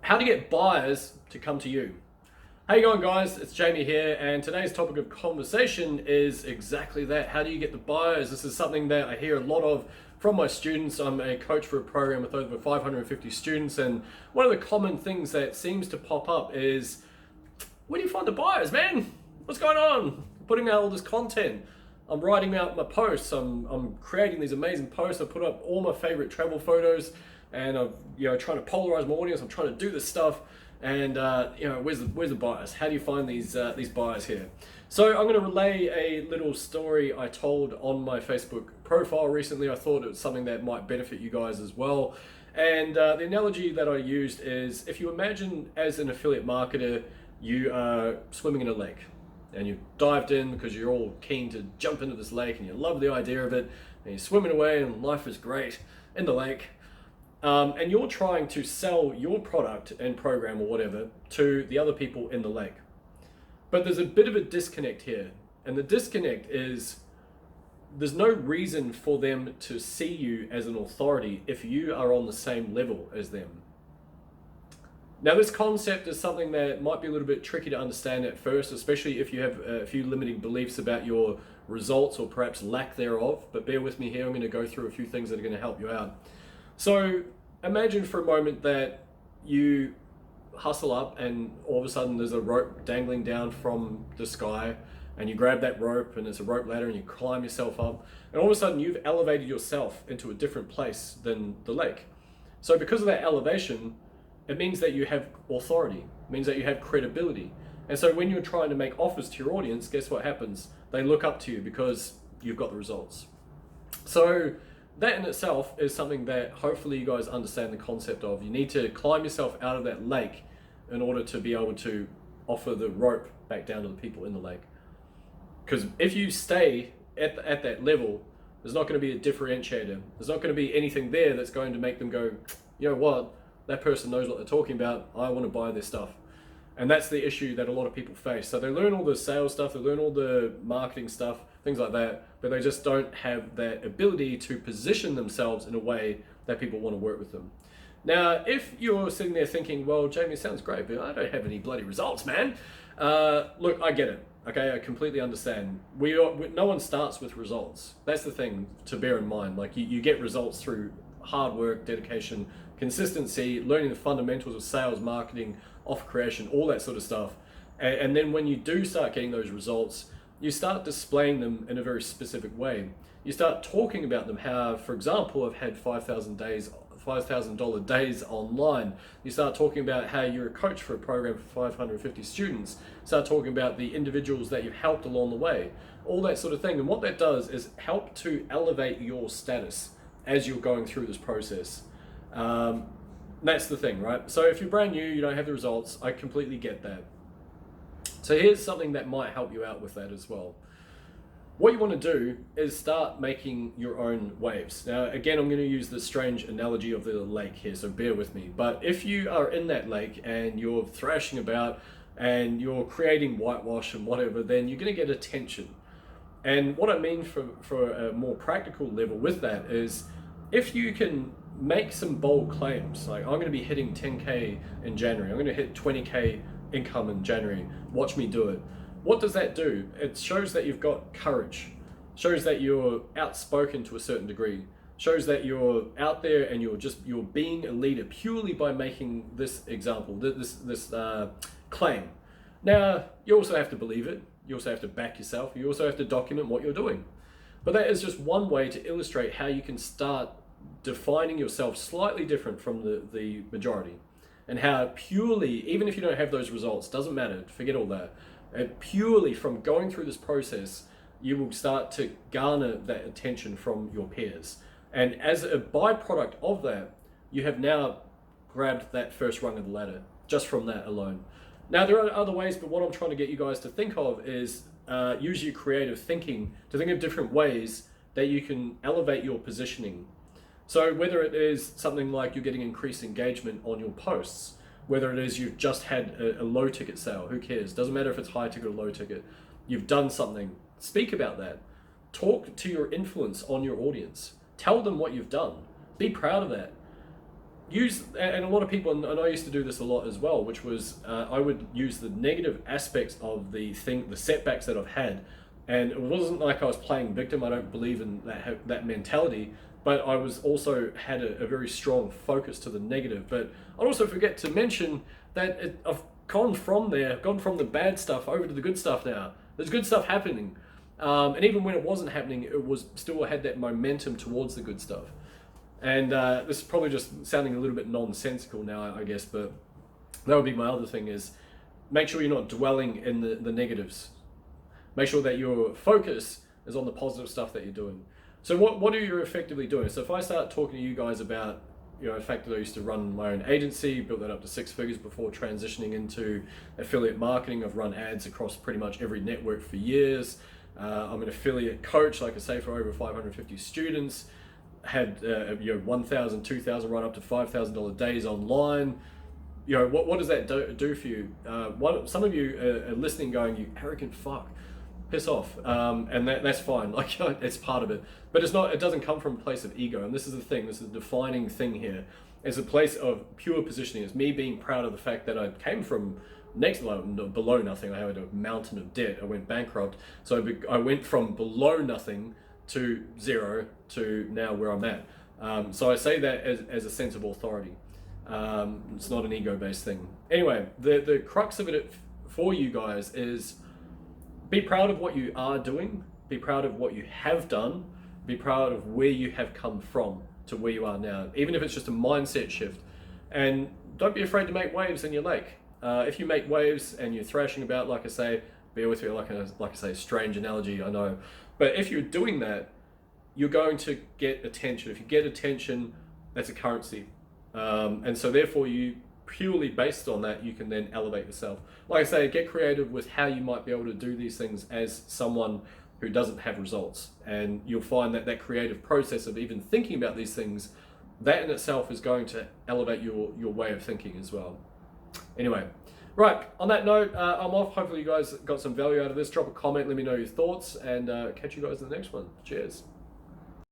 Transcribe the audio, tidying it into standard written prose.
How to get buyers to come to you. How you going, guys? It's Jamie here, and today's topic of conversation is exactly that. How do you get the buyers? This is something that I hear a lot of from my students. I'm a coach for a program with over 550 students, and one of the common things that seems to pop up is, where do you find the buyers, man? What's going on? I'm putting out all this content. I'm writing out my posts. I'm creating these amazing posts. I put up all my favorite travel photos, and I'm trying to polarize my audience. I'm trying to do this stuff, and where's the buyers? How do you find these buyers here? So I'm going to relay a little story I told on my Facebook profile recently. I thought it was something that might benefit you guys as well. And the analogy that I used is, if you imagine as an affiliate marketer, you are swimming in a lake. And you dived in because you're all keen to jump into this lake and you love the idea of it, and you're swimming away and life is great in the lake, and you're trying to sell your product and program or whatever to the other people in the lake. But there's a bit of a disconnect here, and the disconnect is there's no reason for them to see you as an authority if you are on the same level as them. Now, this concept is something that might be a little bit tricky to understand at first, especially if you have a few limiting beliefs about your results or perhaps lack thereof. But bear with me here, I'm going to go through a few things that are going to help you out. So imagine for a moment that you hustle up and all of a sudden there's a rope dangling down from the sky, and you grab that rope, and it's a rope ladder, and you climb yourself up, and all of a sudden you've elevated yourself into a different place than the lake. So because of that elevation, it means that you have authority, it means that you have credibility. And so when you're trying to make offers to your audience, guess what happens? They look up to you because you've got the results. So that in itself is something that hopefully you guys understand the concept of. You need to climb yourself out of that lake in order to be able to offer the rope back down to the people in the lake. Because if you stay at that level, there's not going to be a differentiator. There's not going to be anything there that's going to make them go, you know what? That person knows what they're talking about. I want to buy their stuff. And that's the issue that a lot of people face. So they learn all the sales stuff, they learn all the marketing stuff, things like that, but they just don't have that ability to position themselves in a way that people want to work with them. Now, if you're sitting there thinking, well, Jamie, sounds great, but I don't have any bloody results, man. Look, I get it. Okay, I completely understand. No one starts with results. That's the thing to bear in mind. Like you get results through hard work, dedication, consistency, learning the fundamentals of sales, marketing, offer creation, all that sort of stuff. And then when you do start getting those results, you start displaying them in a very specific way. You start talking about them, how, for example, I've had $5,000 days online. You start talking about how you're a coach for a program for 550 students. Start talking about the individuals that you've helped along the way, all that sort of thing. And what that does is help to elevate your status as you're going through this process. That's the thing, right? So if you're brand new, you don't have the results, I completely get that. So here's something that might help you out with that as well. What you want to do is start making your own waves. Now, again, I'm going to use the strange analogy of the lake here, so bear with me. But if you are in that lake and you're thrashing about and you're creating whitewash and whatever, then you're going to get attention. And what I mean for a more practical level with that is, if you can make some bold claims, like I'm going to be hitting 10K in January, I'm going to hit 20K income in January, watch me do it. What does that do? It shows that you've got courage, shows that you're outspoken to a certain degree, shows that you're out there and you're being a leader purely by making this example, this claim. Now, you also have to believe it, you also have to back yourself, you also have to document what you're doing. But that is just one way to illustrate how you can start defining yourself slightly different from the majority, and how purely, even if you don't have those results, doesn't matter, forget all that, purely from going through this process, you will start to garner that attention from your peers. And as a byproduct of that, you have now grabbed that first rung of the ladder, just from that alone. Now, there are other ways, but what I'm trying to get you guys to think of is use your creative thinking to think of different ways that you can elevate your positioning. So whether it is something like you're getting increased engagement on your posts, whether it is you've just had a low ticket sale, who cares? Doesn't matter if it's high ticket or low ticket. You've done something, speak about that. Talk to your influence on your audience. Tell them what you've done. Be proud of that. and a lot of people, and I used to do this a lot as well, which was I would use the negative aspects of the setbacks that I've had, and it wasn't like I was playing victim. I don't believe in that mentality, but I was also had a very strong focus to the negative. But I also forget to mention that I've gone from the bad stuff over to the good stuff now. There's good stuff happening, and even when it wasn't happening, it was still had that momentum towards the good stuff. And this is probably just sounding a little bit nonsensical now, I guess, but that would be my other thing is make sure you're not dwelling in the negatives. Make sure that your focus is on the positive stuff that you're doing. So what are you effectively doing? So if I start talking to you guys about, the fact that I used to run my own agency, built that up to 6 figures before transitioning into affiliate marketing. I've run ads across pretty much every network for years. I'm an affiliate coach, like I say, for over 550 students. Had 1,000, 2,000, right up to $5,000 days online. What does that do for you? Some of you are listening, going, "You arrogant fuck, piss off," and that's fine. Like it's part of it, but it's not. It doesn't come from a place of ego. And this is the thing. This is the defining thing here. It's a place of pure positioning. It's me being proud of the fact that I came from below nothing. I had a mountain of debt. I went bankrupt, so I went from below nothing to zero to now where I'm at. So I say that as a sense of authority. It's not an ego-based thing. Anyway, the crux of it for you guys is be proud of what you are doing, be proud of what you have done, be proud of where you have come from to where you are now, even if it's just a mindset shift. And don't be afraid to make waves in your lake. If you make waves and you're thrashing about, like I say, bear with me, like I say, strange analogy, I know. But if you're doing that, you're going to get attention. If you get attention, that's a currency. And so therefore you purely based on that, you can then elevate yourself. Like I say, get creative with how you might be able to do these things as someone who doesn't have results. And you'll find that that creative process of even thinking about these things, that in itself is going to elevate your way of thinking as well. Anyway, right, on that note, I'm off. Hopefully you guys got some value out of this. Drop a comment, let me know your thoughts, and catch you guys in the next one. Cheers.